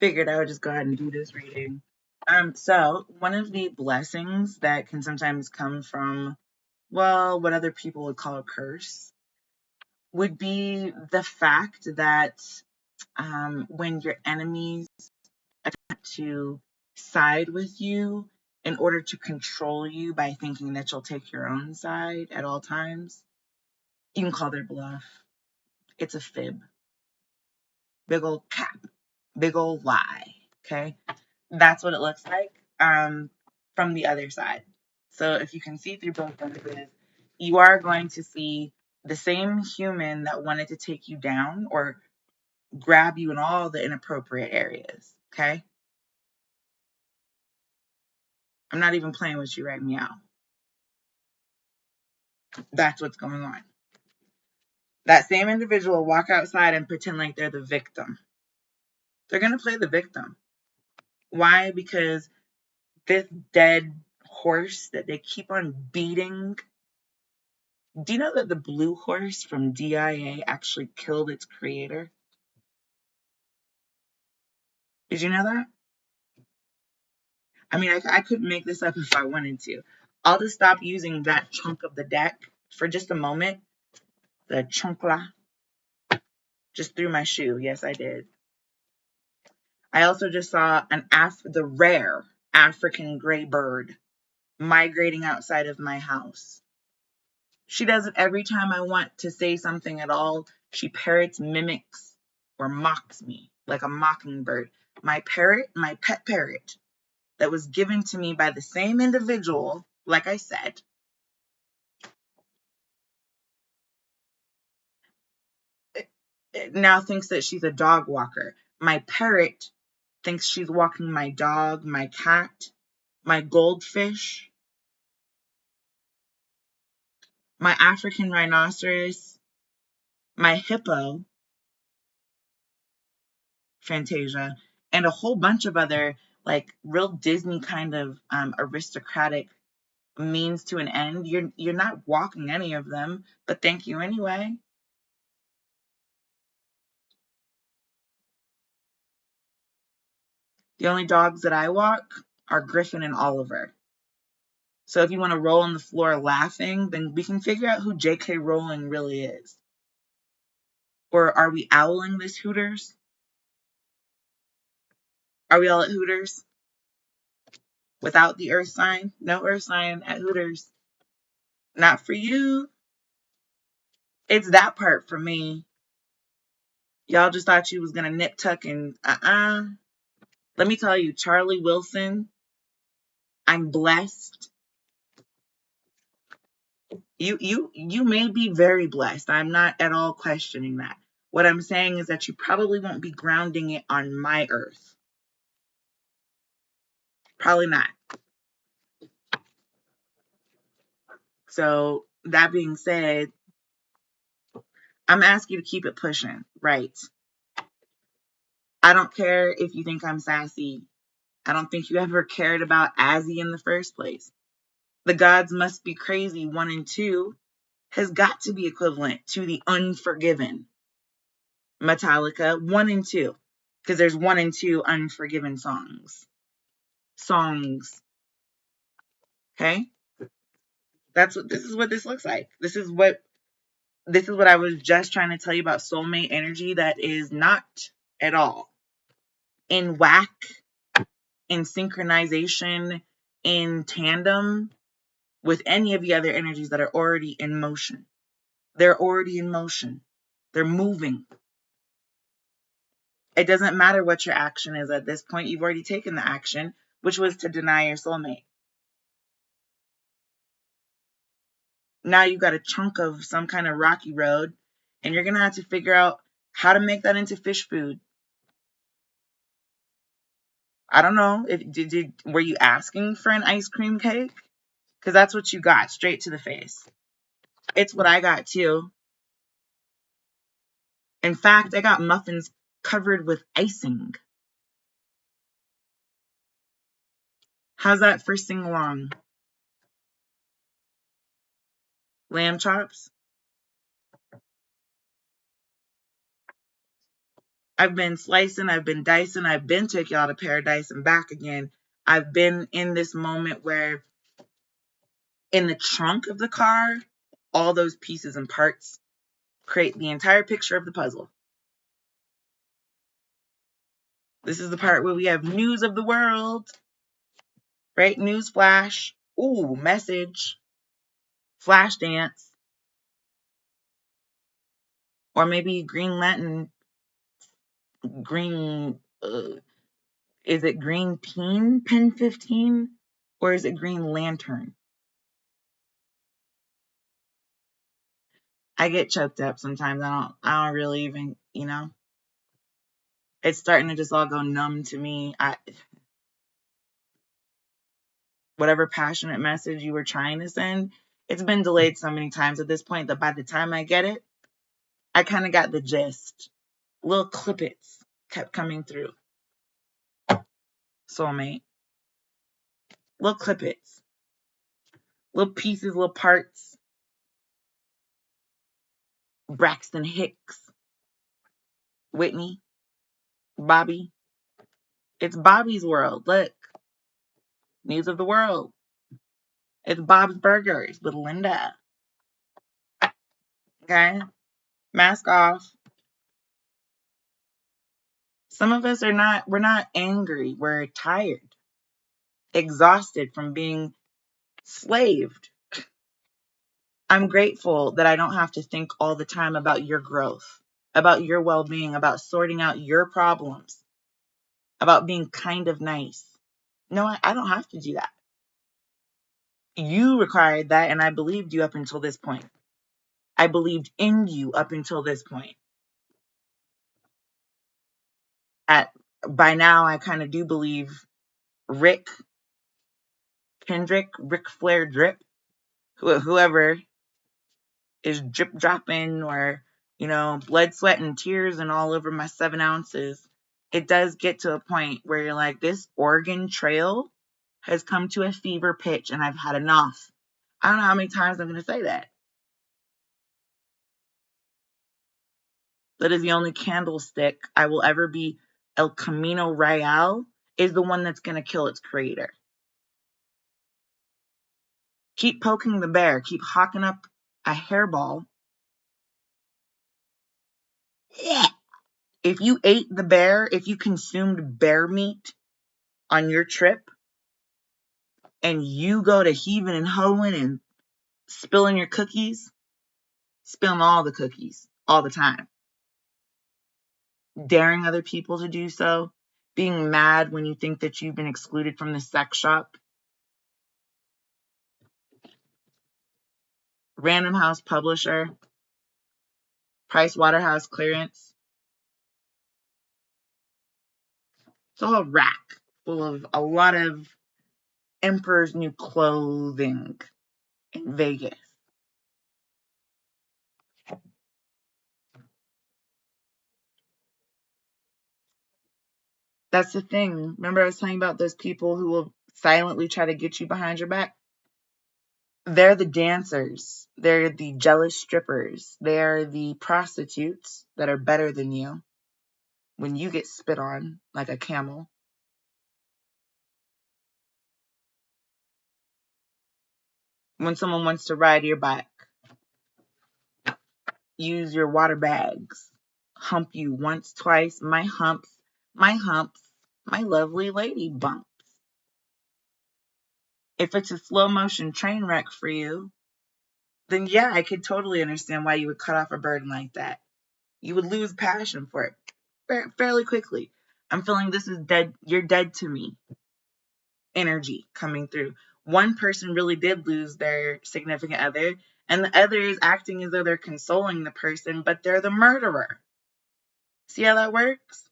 Figured I would just go ahead and do this reading. So one of the blessings that can sometimes come from, well, what other people would call a curse would be the fact that when your enemies attempt to side with you in order to control you by thinking that you'll take your own side at all times, you can call their bluff. It's a fib. Big old cap. Big old lie. Okay? That's what it looks like from the other side. So if you can see through both lenses, you are going to see the same human that wanted to take you down or grab you in all the inappropriate areas. Okay? I'm not even playing with you right meow. That's what's going on. That same individual walk outside and pretend like they're the victim. They're going to play the victim. Why? Because this dead horse that they keep on beating. Do you know that the blue horse from DIA actually killed its creator? Did you know that? I mean, I could make this up if I wanted to. I'll just stop using that chunk of the deck for just a moment. The chunkla just threw my shoe. Yes, I did. I also just saw the rare African gray bird migrating outside of my house. She does it every time I want to say something at all. She parrots, mimics, or mocks me like a mockingbird. My parrot, my pet parrot, that was given to me by the same individual, like I said, it now thinks that she's a dog walker. My parrot thinks she's walking my dog, my cat, my goldfish, my African rhinoceros, my hippo, Fantasia, and a whole bunch of other like real Disney kind of aristocratic means to an end. You're not walking any of them, but thank you anyway. The only dogs that I walk are Griffin and Oliver. So if you want to roll on the floor laughing, then we can figure out who J.K. Rowling really is. Or are we owling this Hooters? Are we all at Hooters? Without the earth sign? No earth sign at Hooters. Not for you. It's that part for me. Y'all just thought you was gonna nip tuck and Let me tell you, Charlie Wilson, I'm blessed. You may be very blessed. I'm not at all questioning that. What I'm saying is that you probably won't be grounding it on my earth. Probably not. So that being said, I'm asking you to keep it pushing, right? I don't care if you think I'm sassy. I don't think you ever cared about Azzy in the first place. The gods must be crazy 1 and 2 has got to be equivalent to the Unforgiven. Metallica 1 and 2, because there's 1 and 2 Unforgiven songs. Okay? This is what this looks like. This is what I was just trying to tell you about soulmate energy that is not at all in whack, in synchronization, in tandem with any of the other energies that are already in motion. They're already in motion. They're moving. It doesn't matter what your action is at this point. You've already taken the action, which was to deny your soulmate. Now you've got a chunk of some kind of rocky road, and you're going to have to figure out how to make that into fish food. I don't know. Were you asking for an ice cream cake? Because that's what you got, straight to the face. It's what I got too. In fact, I got muffins covered with icing. How's that for sing along? Lamb chops? I've been slicing, I've been dicing, I've been took y'all to paradise and back again. I've been in this moment where in the trunk of the car, all those pieces and parts create the entire picture of the puzzle. This is the part where we have news of the world, right? News flash. Ooh, message. Flash dance. Or maybe Green Lantern. Green. Is it Green Pen 15? Or is it Green Lantern? I get choked up sometimes. I don't really even, it's starting to just all go numb to me. Whatever passionate message you were trying to send, it's been delayed so many times at this point that by the time I get it, I kind of got the gist. Little clippets kept coming through. Soulmate. Little clippets. Little pieces, little parts. Braxton Hicks. Whitney. Bobby. It's Bobby's world. Look. News of the world. It's Bob's Burgers with Linda. Okay? Mask off. Some of us we're not angry. We're tired. Exhausted from being slaved. I'm grateful that I don't have to think all the time about your growth, about your well-being, about sorting out your problems, about being kind of nice. No, I don't have to do that. You required that, and I believed you up until this point. I believed in you up until this point. By now, I kind of do believe Rick Flair Drip, whoever is drip dropping or, blood, sweat, and tears and all over my 7 ounces. It does get to a point where you're like, this Oregon Trail has come to a fever pitch and I've had enough. I don't know how many times I'm going to say that. That is the only candlestick I will ever be. El Camino Real is the one that's going to kill its creator. Keep poking the bear. Keep hawking up a hairball. Yeah. If you ate the bear, if you consumed bear meat on your trip, and you go to heaving and hoeing and spilling your cookies, spilling all the cookies all the time, daring other people to do so, being mad when you think that you've been excluded from the sex shop, Random House publisher, Price Waterhouse clearance. It's a whole rack full of a lot of Emperor's New Clothing in Vegas. That's the thing. Remember I was talking about those people who will silently try to get you behind your back? They're the dancers. They're the jealous strippers. They're the prostitutes that are better than you when you get spit on like a camel. When someone wants to ride your back, use your water bags, hump you once, twice, my humps, my lovely lady bumps. If it's a slow motion train wreck for you, then yeah, I could totally understand why you would cut off a burden like that. You would lose passion for it fairly quickly. I'm feeling this is dead. You're dead to me. Energy coming through. One person really did lose their significant other, and the other is acting as though they're consoling the person, but they're the murderer. See how that works?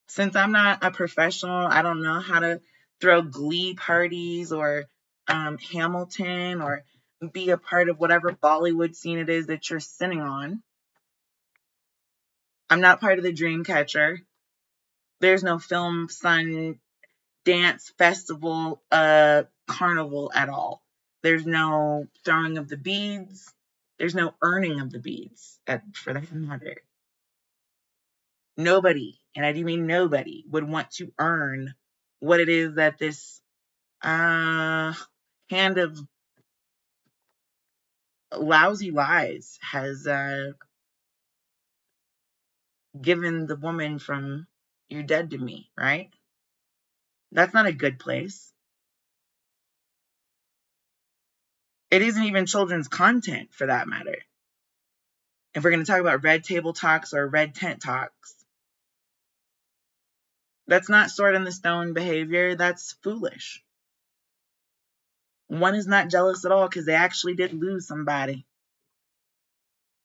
Since I'm not a professional, I don't know how to throw glee parties or Hamilton or be a part of whatever Bollywood scene it is that you're sitting on. I'm not part of the Dreamcatcher. There's no film, sun, dance, festival, carnival at all. There's no throwing of the beads. There's no earning of the beads for that matter. Nobody, and I do mean nobody, would want to earn what it is that this hand of lousy lies has given the woman from "You're dead to me," right? That's not a good place. It isn't even children's content, for that matter. If we're going to talk about red table talks or red tent talks, that's not sword in the stone behavior. That's foolish. One is not jealous at all because they actually did lose somebody.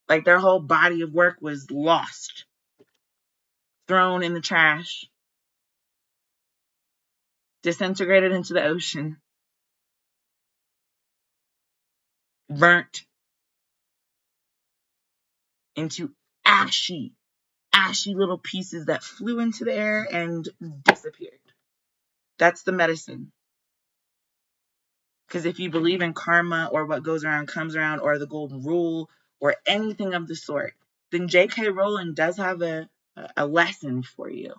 Like their whole body of work was lost, thrown in the trash, disintegrated into the ocean, burnt into ashy, ashy little pieces that flew into the air and disappeared. That's the medicine. Because if you believe in karma or what goes around comes around or the golden rule or anything of the sort, then J.K. Rowling does have a lesson for you.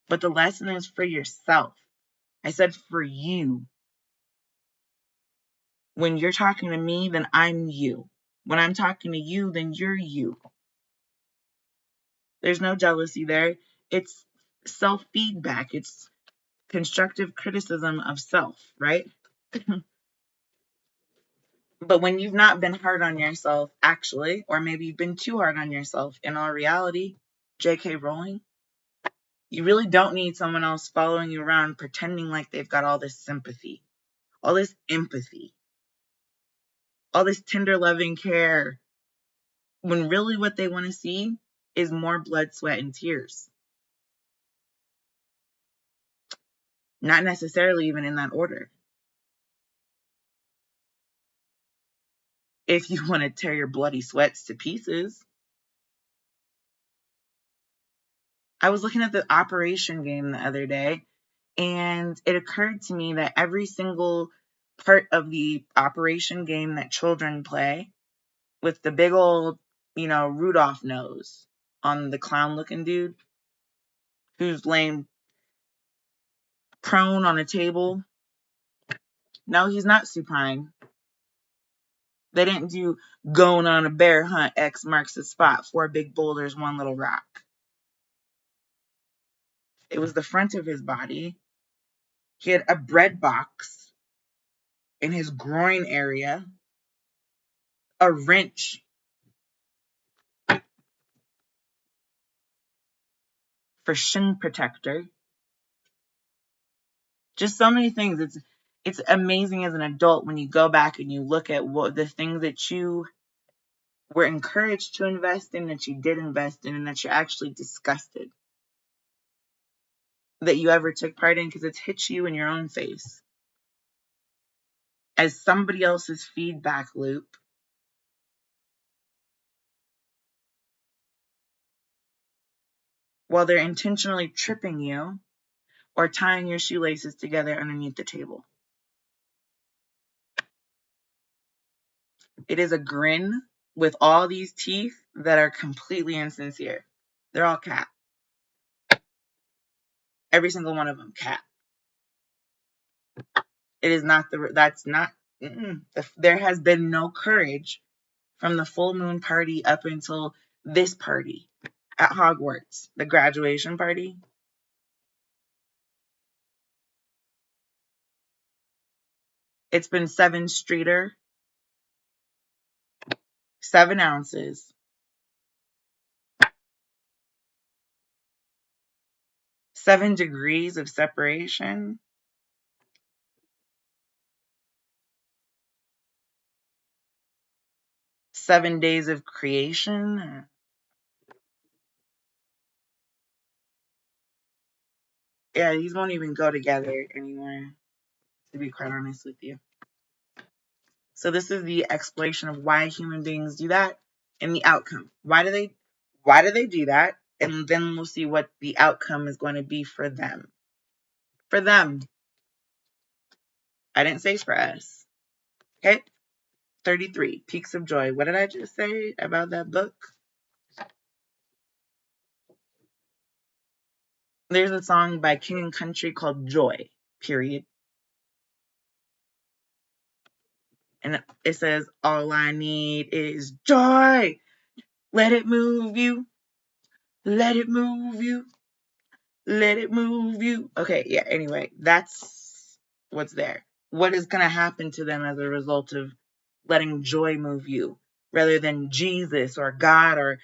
But the lesson is for yourself. I said for you. When you're talking to me, then I'm you. When I'm talking to you, then you're you. There's no jealousy there. It's self-feedback. It's constructive criticism of self, right? But when you've not been hard on yourself, actually, or maybe you've been too hard on yourself, in all reality, J.K. Rowling, you really don't need someone else following you around pretending like they've got all this sympathy, all this empathy, all this tender loving care, when really what they want to see is more blood, sweat, and tears. Not necessarily even in that order. If you want to tear your bloody sweats to pieces. I was looking at the Operation game the other day, and it occurred to me that every single part of the Operation game that children play, with the big old, Rudolph nose on the clown looking dude who's laying prone on a table. No, he's not supine. They didn't do going on a bear hunt, X marks the spot, 4 big boulders, 1 little rock. It was the front of his body. He had a bread box in his groin area, a wrench for shin protector. Just so many things. It's amazing as an adult when you go back and you look at what the things that you were encouraged to invest in, that you did invest in, and that you're actually disgusted that you ever took part in, because it's hit you in your own face as somebody else's feedback loop. While they're intentionally tripping you or tying your shoelaces together underneath the table. It is a grin with all these teeth that are completely insincere. They're all cat. Every single one of them, cat. It is not there has been no courage from the full moon party up until this party at Hogwarts, the graduation party. It's been 7 Streeter, 7 ounces, 7 degrees of separation, 7 days of creation. Yeah, these won't even go together anymore, to be quite honest with you. So this is the exploration of why human beings do that and the outcome. Why do they do that? And then we'll see what the outcome is going to be for them. For them. I didn't say for us. Okay? 33, Peaks of Joy. What did I just say about that book? There's a song by King and Country called Joy, period. And it says, all I need is joy. Let it move you. Let it move you. Let it move you. Okay, yeah, anyway, that's what's there. What is going to happen to them as a result of letting joy move you rather than Jesus or God or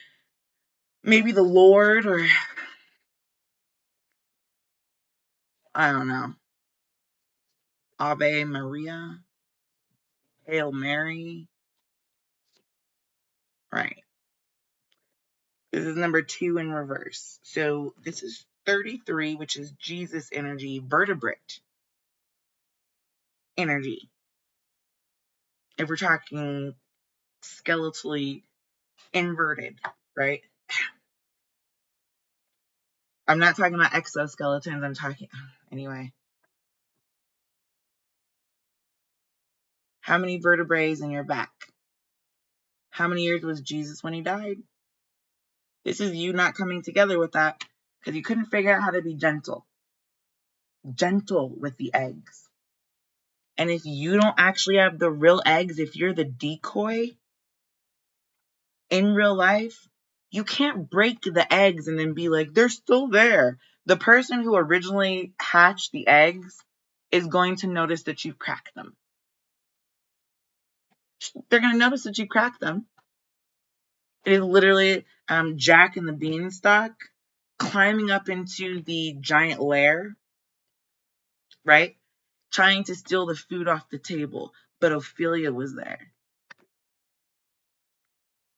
maybe the Lord or I don't know, Ave Maria, Hail Mary, right? This is number 2 in reverse. So this is 33, which is Jesus energy, vertebrate energy. If we're talking skeletally inverted, right? I'm not talking about exoskeletons. I'm talking, anyway. How many vertebrae in your back? How many years was Jesus when he died? This is you not coming together with that because you couldn't figure out how to be gentle. Gentle with the eggs. And if you don't actually have the real eggs, if you're the decoy in real life, you can't break the eggs and then be like, they're still there. The person who originally hatched the eggs is going to notice that you've cracked them. They're going to notice that you cracked them. It is literally Jack and the Beanstalk climbing up into the giant lair, right? Trying to steal the food off the table. But Ophelia was there.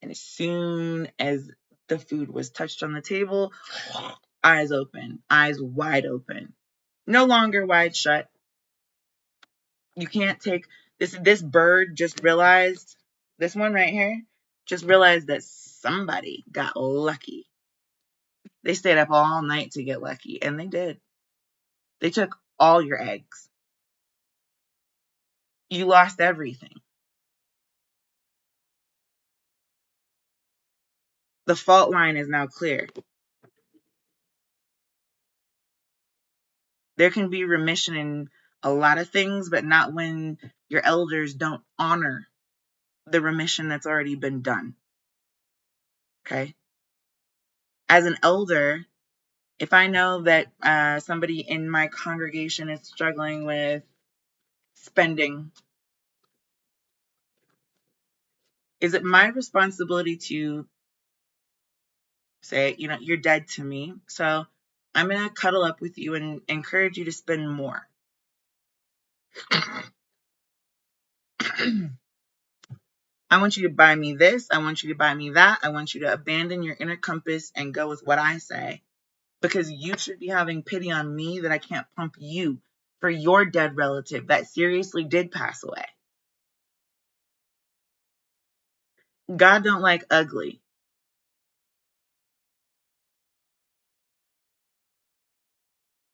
And as soon as the food was touched on the table, eyes open, eyes wide open. No longer wide shut. You can't take this bird just realized, this one right here, just realized that somebody got lucky. They stayed up all night to get lucky, and they did. They took all your eggs. You lost everything. The fault line is now clear. There can be remission in a lot of things, but not when your elders don't honor the remission that's already been done. Okay? As an elder, if I know that somebody in my congregation is struggling with spending, is it my responsibility to say, you're dead to me, so I'm going to cuddle up with you and encourage you to spend more? I want you to buy me this. I want you to buy me that. I want you to abandon your inner compass and go with what I say. Because you should be having pity on me that I can't pump you for your dead relative that seriously did pass away. God don't like ugly.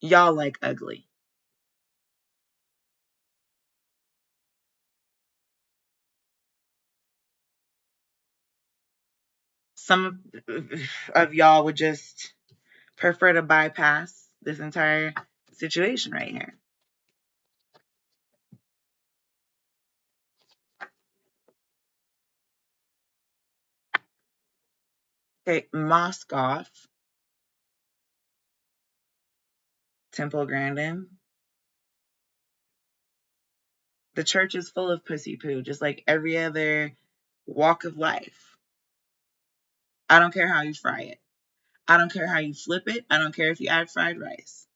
Y'all like ugly. Some of y'all would just prefer to bypass this entire situation right here. Okay, mosque off. Temple Grandin. The church is full of pussy poo, just like every other walk of life. I don't care how you fry it. I don't care how you flip it. I don't care if you add fried rice.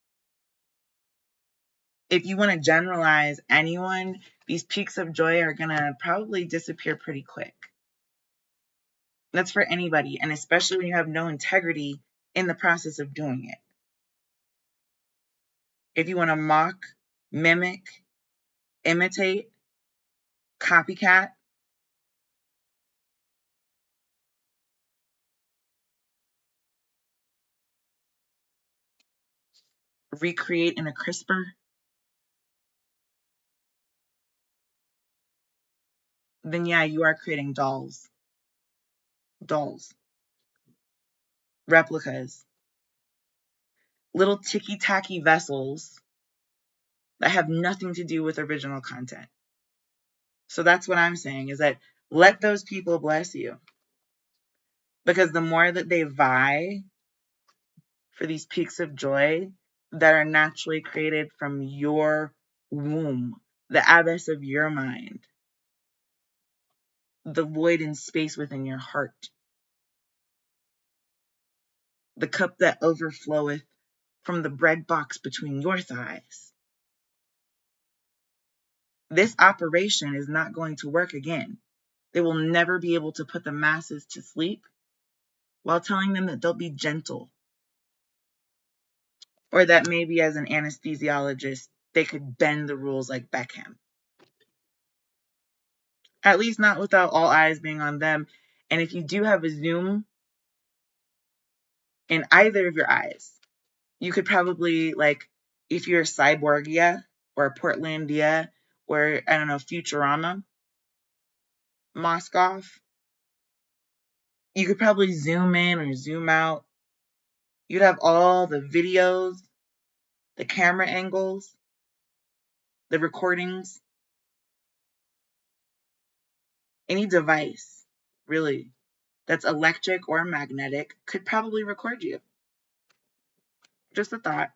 If you want to generalize anyone, these peaks of joy are going to probably disappear pretty quick. That's for anybody, and especially when you have no integrity in the process of doing it. If you want to mock, mimic, imitate, copycat, recreate in a CRISPR, then yeah, you are creating dolls, replicas, little ticky-tacky vessels that have nothing to do with original content. So that's what I'm saying, is that let those people bless you. Because the more that they vie for these peaks of joy that are naturally created from your womb, the abyss of your mind, the void and space within your heart, the cup that overfloweth from the bread box between your thighs. This operation is not going to work again. They will never be able to put the masses to sleep while telling them that they'll be gentle, or that maybe as an anesthesiologist, they could bend the rules like Beckham. At least not without all eyes being on them. And if you do have a zoom in either of your eyes, you could probably, like, if you're Cyborgia or Portlandia or, I don't know, Futurama, Moskoff, you could probably zoom in or zoom out. You'd have all the videos, the camera angles, the recordings, any device, really, that's electric or magnetic could probably record you. Just a thought.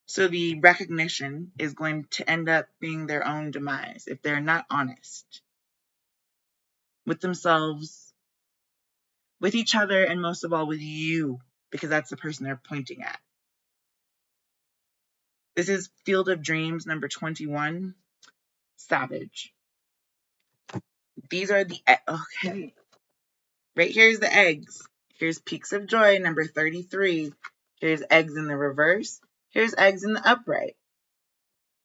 So the recognition is going to end up being their own demise if they're not honest with themselves, with each other, and most of all with you, because that's the person they're pointing at. This is Field of Dreams, number 21, Savage. These are the, okay, right here's the eggs. Here's Peaks of Joy, number 33. Here's eggs in the reverse. Here's eggs in the upright.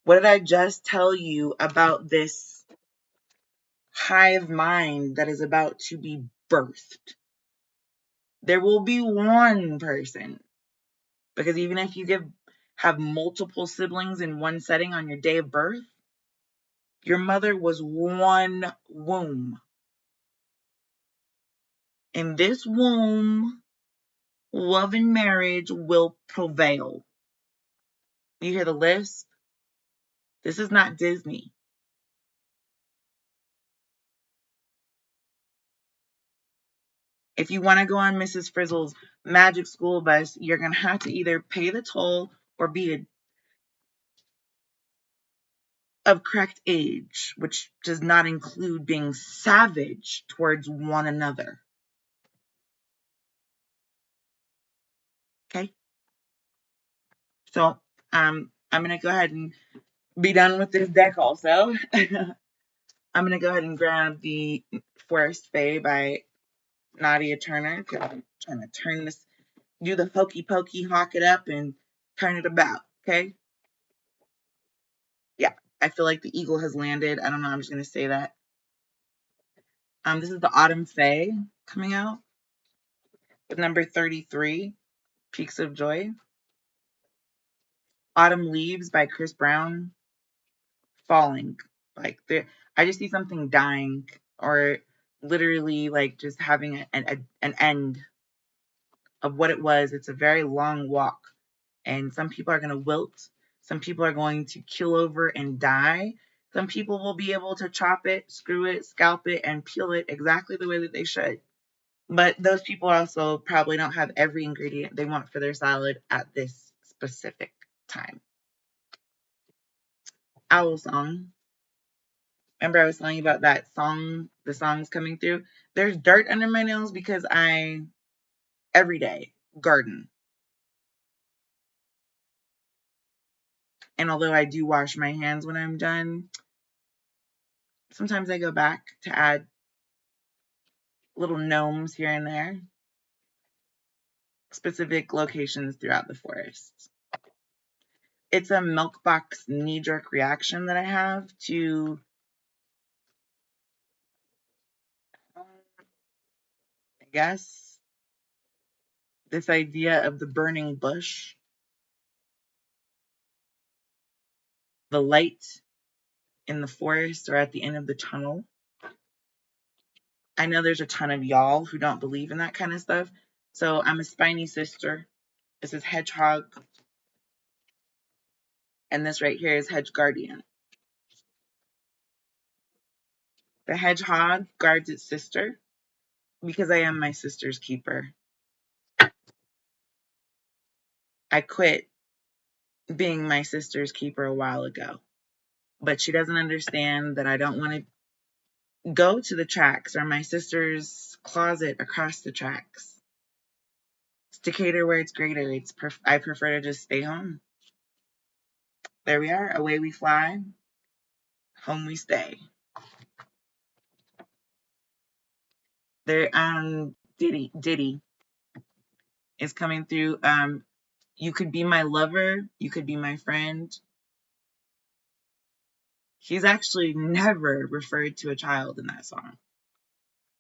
What did I just tell you about this hive mind that is about to be birthed? There will be one person, because even if you have multiple siblings in one setting on your day of birth, your mother was one womb. In this womb, love and marriage will prevail. You hear the list? This is not Disney. If you want to go on Mrs. Frizzle's magic school bus, you're going to have to either pay the toll or be of correct age, which does not include being savage towards one another. Okay? So I'm going to go ahead and be done with this deck also. I'm going to go ahead and grab the Forest Fae by Nadia Turner, because I'm trying to turn this, do the hokey pokey, hawk it up, and turn it about. Okay? Yeah, I feel like the eagle has landed. I don't know, I'm just going to say that. This is the Autumn Fae coming out with number 33, Peaks of Joy. Autumn Leaves by Chris Brown. Falling. Like, I just see something dying, or literally like just having an end of what it was. It's a very long walk, and some people are going to wilt. Some people are going to keel over and die. Some people will be able to chop it, screw it, scalp it, and peel it exactly the way that they should. But those people also probably don't have every ingredient they want for their salad at this specific time. Owl Song. Remember I was telling you about that song, the songs coming through? There's dirt under my nails because I, every day, garden. And although I do wash my hands when I'm done, sometimes I go back to add little gnomes here and there, specific locations throughout the forest. It's a milk box knee-jerk reaction that I have to, I guess, this idea of the burning bush, the light in the forest or at the end of the tunnel. I know there's a ton of y'all who don't believe in that kind of stuff. So I'm a spiny sister. This is hedgehog. And this right here is hedge guardian. The hedgehog guards its sister because I am my sister's keeper. I quit being my sister's keeper a while ago, but she doesn't understand that I don't want to go to the tracks or my sister's closet across the tracks. It's Decatur where it's greater. I prefer to just stay home. There we are. Away we fly. Home we stay. There, Diddy is coming through. You could be my lover. You could be my friend. He's actually never referred to a child in that song.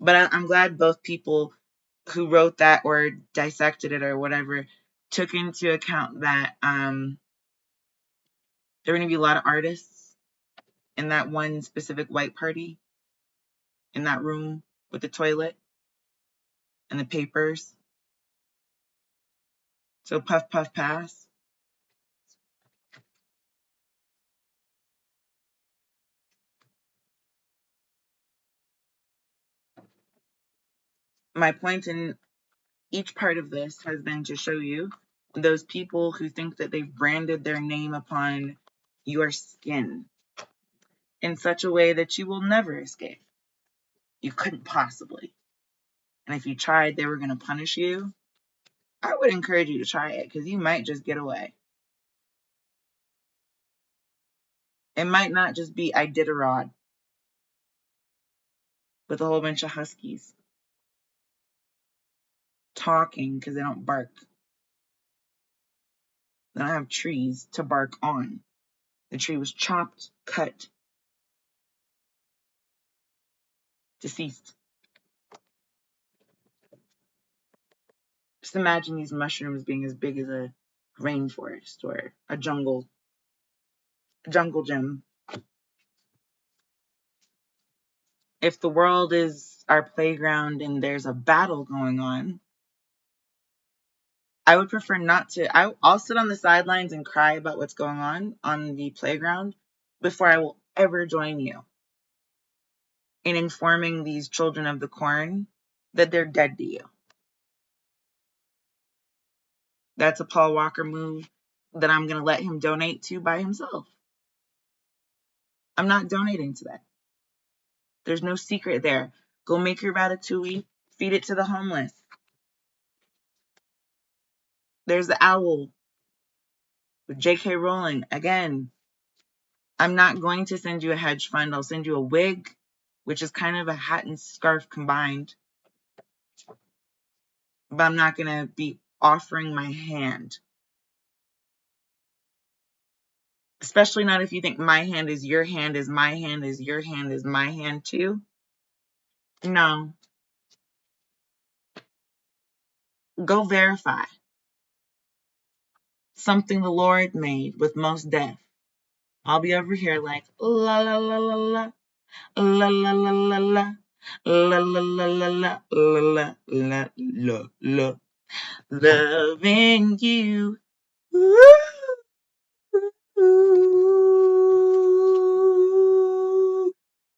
But I'm glad both people who wrote that or dissected it or whatever took into account that there are going to be a lot of artists in that one specific white party, in that room with the toilet and the papers. So puff, puff, pass. My point in each part of this has been to show you those people who think that they've branded their name upon your skin in such a way that you will never escape. You couldn't possibly. And if you tried, they were going to punish you. I would encourage you to try it because you might just get away. It might not just be Iditarod with a whole bunch of huskies talking because they don't bark. They don't have trees to bark on. The tree was chopped, cut, deceased. Just imagine these mushrooms being as big as a rainforest or a jungle gym. If the world is our playground and there's a battle going on, I would prefer not to. I'll sit on the sidelines and cry about what's going on the playground before I will ever join you in informing these children of the corn that they're dead to you. That's a Paul Walker move that I'm going to let him donate to by himself. I'm not donating to that. There's no secret there. Go make your ratatouille, feed it to the homeless. There's the owl with J.K. Rowling. Again, I'm not going to send you a hedge fund. I'll send you a wig, which is kind of a hat and scarf combined. But I'm not going to be offering my hand. Especially not if you think my hand is your hand, is my hand, is your hand, is my hand too. No. Go verify. Something the Lord made with most death. I'll be over here like la la la la la la la la la la la la la la la la la la la loving you.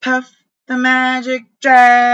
Puff the magic dragon.